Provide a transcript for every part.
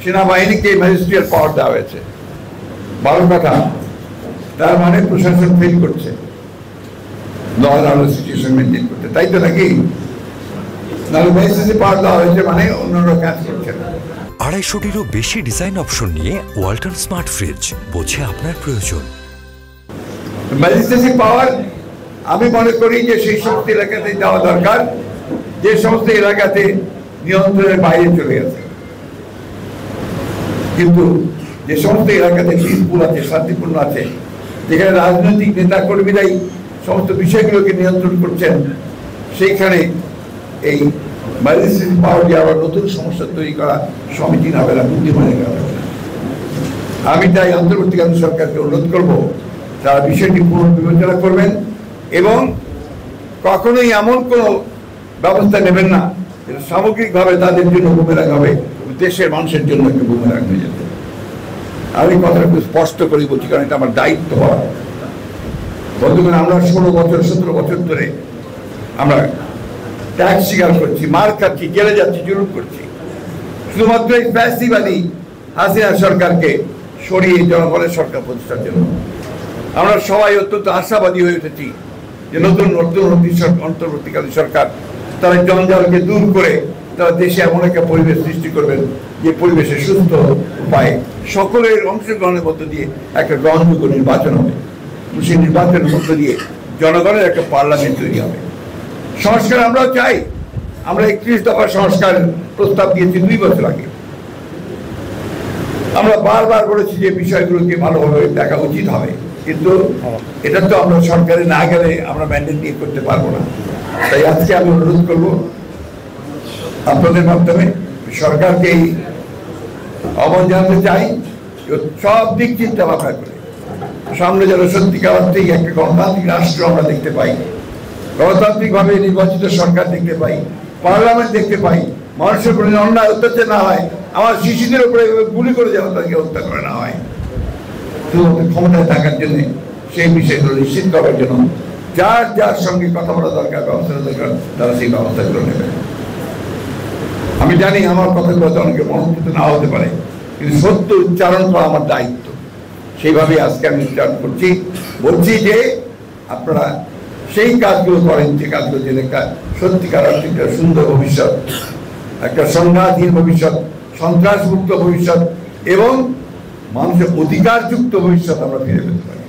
সেনাবাহিনীকে ম্যাজিস্ট্রিয়াল পাওয়ার দেওয়া হয়েছে। ভালো কথা, তার মানে প্রশাসন ফেল করছে law and order situation maintain করতে, তাই তো নাকি? নাহলে ম্যাজিস্ট্রিয়াল পাওয়ার দেওয়া হয়েছে মানে অন্যরা কাজ করছে না। 250-টিরও বেশি ডিজাইন অপশন নিয়ে ওয়ালটন স্মার্ট ফ্রিজ, বোঝে আপনার প্রয়োজন। ম্যাজিস্ট্রেসি পাওয়ার আমি মনে করি যে সেই সমস্ত এলাকাতে যাওয়া দরকার যে সমস্ত এলাকাতে নিয়ন্ত্রণের বাইরে চলে গেছে, কিন্তু যে সমস্ত এলাকাতে পিসফুল আছে, শান্তিপূর্ণ আছে, যেখানে রাজনৈতিক নেতা কর্মীরাই সমস্ত বিষয়গুলোকে নিয়ন্ত্রণ করছেন, সেইখানে এই ম্যাজিস্ট্রেসি পাওয়ার দিয়ে আবার নতুন সমস্যা তৈরি করা সমীচীন হবে না, বুদ্ধিমানের হবে না। আমি তাই অন্তর্বর্তীকালীন সরকারকে অনুরোধ করবো তারা বিষয়টি পুনর্বিবেচনা করবেন এবং কখনোই এমন কোনো ব্যবস্থা নেবেন না যেটা সামগ্রিকভাবে তাদের জন্য বুমেরাং হবে, দেশের মানুষের জন্য একটা বুমেরাং হয়ে যাবে। আমি কথাটা খুব স্পষ্ট করে বলছি, কারণ এটা আমার দায়িত্ব হওয়া। বন্ধুগণ, আমরা 16 বছর 17 বছর ধরে আমরা ট্যাক্স স্বীকার করছি, মার খাচ্ছি, জেলে যাচ্ছি, জুলুম করছি, শুধুমাত্র এই ফ্যাসিবাদী হাসিনা সরকারকে সরিয়ে জনগণের সরকার প্রতিষ্ঠার জন্য। আমরা সবাই অত্যন্ত আশাবাদী হয়ে উঠেছি যে নতুন অন্তর্বর্তীকালীন সরকার তারা জঞ্জালকে দূর করে তারা দেশে এমন একটা পরিবেশ সৃষ্টি করবেন যে পরিবেশে সুস্থ উপায়ে সকলের অংশগ্রহণের মধ্য দিয়ে একটা গ্রহণযোগ্য নির্বাচন হবে। সেই নির্বাচনের মধ্য দিয়ে জনগণের একটা পার্লামেন্ট তৈরি হবে। সংস্কার আমরাও চাই। আমরা 31 দফা সংস্কার প্রস্তাব দিয়েছি 2 বছর আগে। আমরা বারবার বলেছি যে বিষয়গুলোকে ভালোভাবে দেখা উচিত হবে, কিন্তু এটা তো আমরা সরকারে না গেলে আমরা ম্যান্ডেট নিয়ে করতে পারবো না। তাই আজকে আমি অনুরোধ করব আপনাদের মাধ্যমে সরকারকে এই আহ্বান জানাতে চাই, সব দিক চিন্তা ভাবনা করে সামনে যেন সত্যিকার অর্থেই একটা গণতান্ত্রিক রাষ্ট্র আমরা দেখতে পাই, গণতান্ত্রিকভাবে নির্বাচিত সরকার দেখতে পাই, পার্লামেন্ট দেখতে পাই, মানুষের উপরে অন্যায় অত্যাচার না হয়, আমার শিশুদের উপরে গুলি করে যেন তাদেরকে হত্যা করে না হয়। শুধুমাত্র ক্ষমতায় থাকার জন্য সেই বিষয়গুলো নিশ্চিত করার জন্য যার যার সঙ্গে কথা বলা দরকার, ব্যবস্থা দরকার, তারা সেই ব্যবস্থাগুলো নেবে। আমি জানি আমার কথাগুলো অনেকে মনোনীত না হতে পারে, কিন্তু সত্য উচ্চারণ করা আমার দায়িত্ব। সেইভাবেই আজকে আমি উচ্চারণ করছি, বলছি যে আপনারা সেই কাজগুলো করেন যে কাজগুলো জেনে সত্যিকার অর্থে একটা সুন্দর ভবিষ্যৎ, একটা সংঘাতহীন ভবিষ্যৎ, সন্ত্রাসমুক্ত ভবিষ্যৎ এবং মানুষের অধিকারযুক্ত ভবিষ্যৎ আমরা ফিরে পেতে পারি।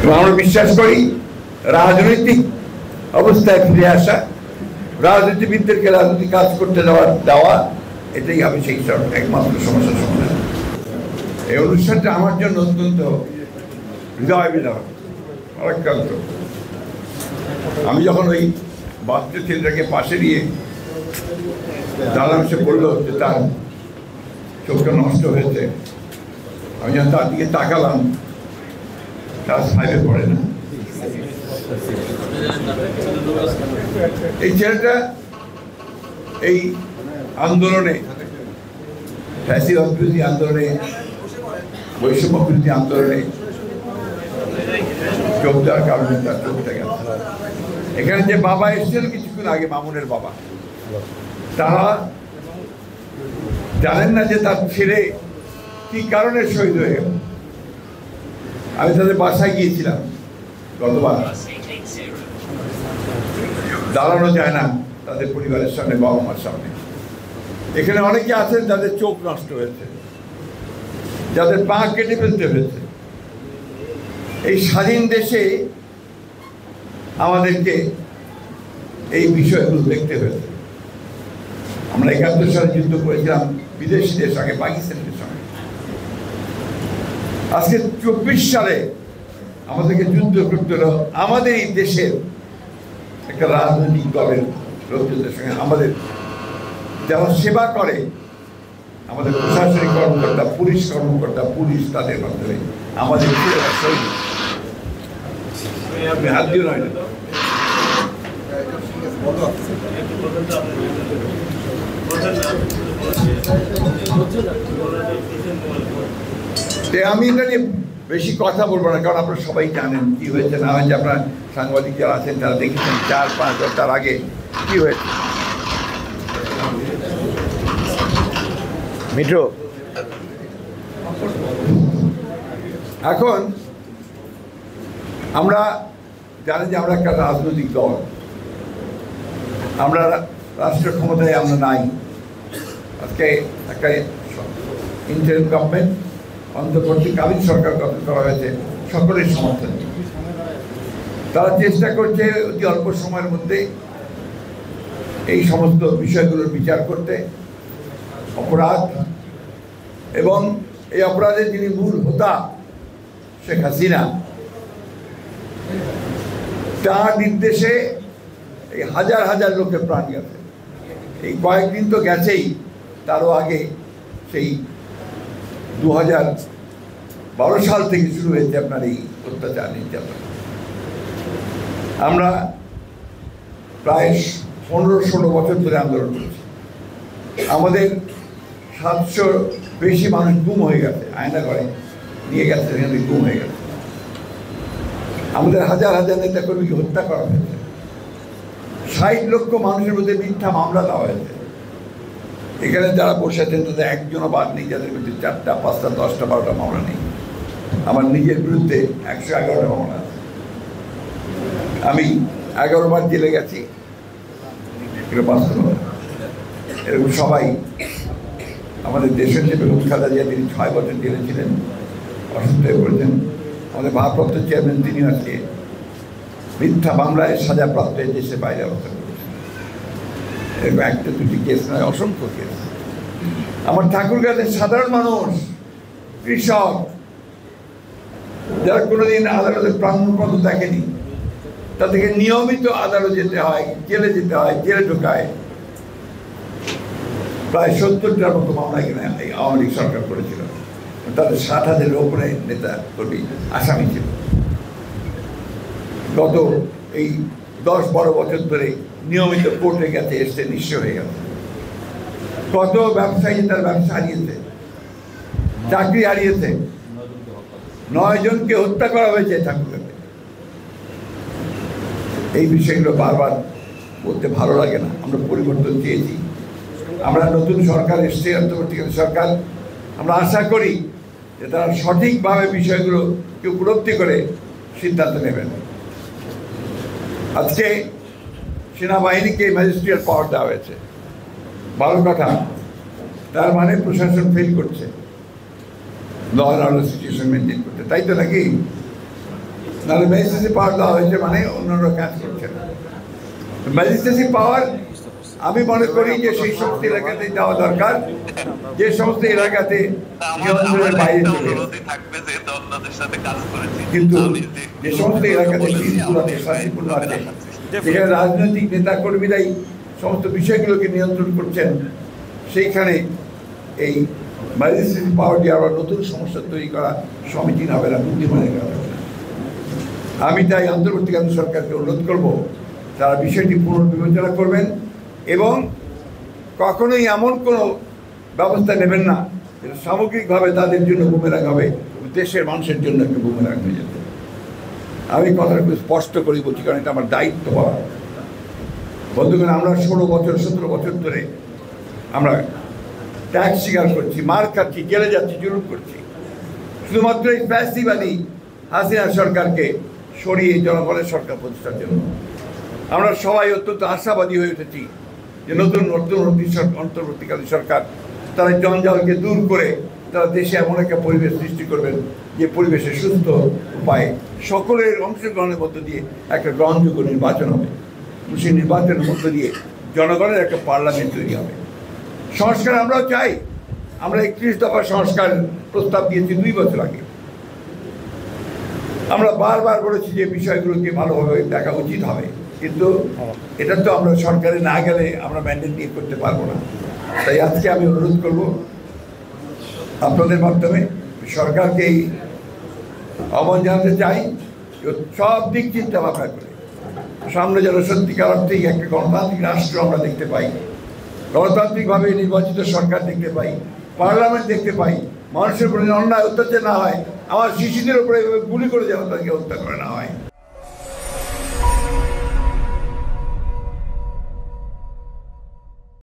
এবং আমরা বিশ্বাস করি রাজনৈতিক অবস্থায় ফিরে আসা, রাজনীতিবিদদেরকে রাজনৈতিক কাজ করতে দেওয়া, এটাই হবে সেই একমাত্র সমস্যার সমাধান। এই অনুষ্ঠানটা আমার জন্য অত্যন্ত হৃদয় বিদারক, অনেকান্ত। আমি যখন ওই বাচ্চা ছেলেটাকে পাশে নিয়ে দাঁড়ালাম, সে বললো যে তার চোখটা নষ্ট হয়েছে। আমি যখন তার দিকে তাকালাম, ক্লাস 5-এ পড়ে না। এই ছেলেটা এই আন্দোলনে, ফ্যাসিবাদ বিরোধী আন্দোলনে, বৈষম্য বিরোধী আন্দোলনে যোগ দেওয়ার কারণে তার চোখটা গেছে। এখানে যে বাবা এসেছিল কিছুক্ষণ আগে, মামুনের বাবা, তারা জানেন না যে তার ছেলে কি কারণে শহীদ হয়ে গেল। আমি তাদের বাসায় গিয়েছিলাম গতবার। দাঁড়ানো যায় না তাদের পরিবারের সামনে, বাবা মার সামনে। এখানে অনেকে আছেন যাদের চোখ নষ্ট হয়েছে, যাদের পা কেটে ফেলতে হয়েছে। এই স্বাধীন দেশে আমাদেরকে এই বিষয়গুলো দেখতে হয়েছে। আমরা 71 সালে যুদ্ধ করেছিলাম বিদেশিদের সঙ্গে, পাকিস্তানের সঙ্গে। আজকে 24 সালে আমাদেরকে যুদ্ধ করতে হলো আমাদের এই দেশের একটা রাজনৈতিক দলের লোকজনদের সঙ্গে। আমাদের যারা সেবা করে, আমাদের প্রশাসনিক কর্মকর্তা, পুলিশ কর্মকর্তা, পুলিশ, তাদের মাধ্যমে আমাদের হাত দিয়ে নয়। আমি এটা নিয়ে বেশি কথা বলবো না, কারণ আপনারা সবাই জানেন কি হয়েছে না হয়েছে। আপনার সাংবাদিক যারা আছেন তারা দেখেছেন 4-5 বছর আগে কি হয়েছে। মিঠু, এখন আমরা জানি যে আমরা একটা রাজনৈতিক দল, আমরা রাষ্ট্র ক্ষমতায় আমরা নাই। আজকে একটা ইন্টারিম গভর্নমেন্ট, অন্তর্বর্তীকালীন সরকার গঠন করা হয়েছে সকলের সমর্থন। তারা চেষ্টা করছে অতি অল্প সময়ের মধ্যে এই সমস্ত বিষয়গুলোর বিচার করতে, অপরাধ এবং এই অপরাধের যিনি মূল হোতা শেখ হাসিনা, তার নির্দেশে এই হাজার হাজার লোকের প্রাণ গেছে। এই কয়েকদিন তো গেছেই, তারও আগে সেই 2012 সাল থেকে শুরু হয়েছে আপনার এই অত্যাচার নির্যাতন। আমরা প্রায় 15-16 বছর ধরে আন্দোলন করছি। আমাদের 700 বেশি মানুষ গুম হয়ে গেছে, আয়না করে নিয়ে গেছে, সেখানে গুম হয়ে গেছে। আমাদের হাজার হাজার নেতা কর্মীকে হত্যা করা হয়েছে। 60 লক্ষ মানুষের মধ্যে মিথ্যা মামলা দেওয়া হয়েছে। এখানে যারা বসে আছেন তাদের একজনও বাদ নেই যাদের বিরুদ্ধে 4টা, 5টা, 10টা, 12টা মামলা নেই। আমার নিজের বিরুদ্ধে 111টা মামলা আছে। আমি 11 বার জেলে গেছি, এটা বাস্তব। এরকম সবাই আমাদের দেশের যে বেগম খালেদা জিয়া, তিনি 6 বছর জেলে ছিলেন, অসুস্থ হয়ে পড়েছেন। আমাদের ভারপ্রাপ্ত চেয়ারম্যান, তিনি আজকে মিথ্যা মামলায় সাজাপ্রাপ্ত দেশের বাইরে অবস্থা করেছেন। এরকম 1-2টি কেস নয়, অসংখ্য কেস। আমার ঠাকুরগাঁওয়ের সাধারণ মানুষ, কৃষক, যারা কোনোদিন আদালতের প্রাঙ্গণ দেখেনি, তাদেরকে নিয়মিত আদালতে যেতে হয়, জেলে যেতে হয়, জেলে ঢোকায়। প্রায় 70টার মতো মামলা এখানে এই আওয়ামী লীগ সরকার করেছিল। তাদের 60,000-এর ওপরে নেতা কর্মী আসামি ছিল। গত এই 10-12 বছর ধরে নিয়মিত কোর্টে গেছে, এসছে, নিঃস্ব হয়ে গেছে। কত ব্যবসায়ী তার ব্যবসা হারিয়েছে, চাকরি হারিয়েছে। 9 জনকে হত্যা করা হয়েছে ঠাকুরগাঁওতে। এই বিষয়গুলো বারবার বলতে ভালো লাগে না। আমরা পরিবর্তন চেয়েছি, আমরা নতুন সরকার এসছে, অন্তর্বর্তীকালীন সরকার। আমরা আশা করি যে তারা সঠিকভাবে বিষয়গুলোকে উপলব্ধি করে সিদ্ধান্ত নেবেন। আজকে সেনাবাহিনীকে ম্যাজিস্ট্রিয়াল পাওয়ার দেওয়া হয়েছে, ভালো কথা। তার মানে প্রশাসন ফেল করছে law and order situation maintain করতে, তাই তো নাকি? নাহলে ম্যাজিস্ট্রেসি পাওয়ার দেওয়া হয়েছে মানে অন্যান্য কাজ করছে না। ম্যাজিস্ট্রেসি পাওয়ার আমি মনে করি যে সেই সমস্ত এলাকাতে দেওয়া দরকার যে সমস্ত এলাকাতে নিয়ন্ত্রণের বাইরে চলে গেছে। কিন্তু যে সমস্ত এলাকাতে পিসফুল আছে, শান্তিপূর্ণ আছে, যেখানে রাজনৈতিক নেতা কর্মীরাই সমস্ত বিষয়গুলোকে নিয়ন্ত্রণ করছেন, সেইখানে এই ম্যাজিস্ট্রেসি পাওয়ার দিয়ে আবার নতুন সমস্যা তৈরি করা সমীচীন হবে না, বুদ্ধিমানের কাজ হবে না। আমি তাই অন্তর্বর্তীকালীন সরকারকে অনুরোধ করব, তারা বিষয়টি পুনর্বিবেচনা করবেন এবং কখনোই এমন কোনো ব্যবস্থা নেবেন না যেটা সামগ্রিকভাবে তাদের জন্য বুমেরাং হবে, দেশের মানুষের জন্য একটা বুমেরাং হয়ে যেত। আমি কথাটা খুব স্পষ্ট করে বলছি, কারণ এটা আমার দায়িত্ব বলা। বন্ধুগণ, আমরা 16 বছর 17 বছর ধরে আমরা ট্যাক্স স্বীকার করছি, মার খাচ্ছি, জেলে যাচ্ছি, জুলুম করছি, শুধুমাত্র এই ফ্যাসিবাদী হাসিনা সরকারকে সরিয়ে জনগণের সরকার প্রতিষ্ঠার জন্য। আমরা সবাই অত্যন্ত আশাবাদী হয়ে উঠেছি যে নতুন অন্তর্বর্তীকালীন সরকার তারা জঞ্জালকে দূর করে তারা দেশে এমন একটা পরিবেশ সৃষ্টি করবেন যে পরিবেশে সুস্থ উপায়ে সকলের অংশগ্রহণের মধ্য দিয়ে একটা গ্রহণযোগ্য নির্বাচন হবে। সেই নির্বাচনের মধ্য দিয়ে জনগণের একটা পার্লামেন্ট তৈরি হবে। সংস্কার আমরাও চাই। আমরা 31 দফা সংস্কার প্রস্তাব দিয়েছি 2 বছর আগে। আমরা বারবার বলেছি যে বিষয়গুলোকে ভালোভাবে দেখা উচিত হবে, কিন্তু এটা তো আমরা সরকারে না গেলে আমরা ম্যান্ডেট নিয়ে করতে পারবো না। তাই আজকে আমি অনুরোধ করব আপনাদের মাধ্যমে সরকারকে এই আহ্বান জানাতে চাই, সব দিক চিন্তা ভাবনা করে সামনে যেন সত্যিকার অর্থেই একটা গণতান্ত্রিক রাষ্ট্র আমরা দেখতে পাই, গণতান্ত্রিকভাবে নির্বাচিত সরকার দেখতে পাই, পার্লামেন্ট দেখতে পাই, মানুষের উপরে অন্যায় অত্যাচার না হয়, আমার শিশুদের উপরে এভাবে গুলি করে যেন তাদেরকে হত্যা করে না হয়।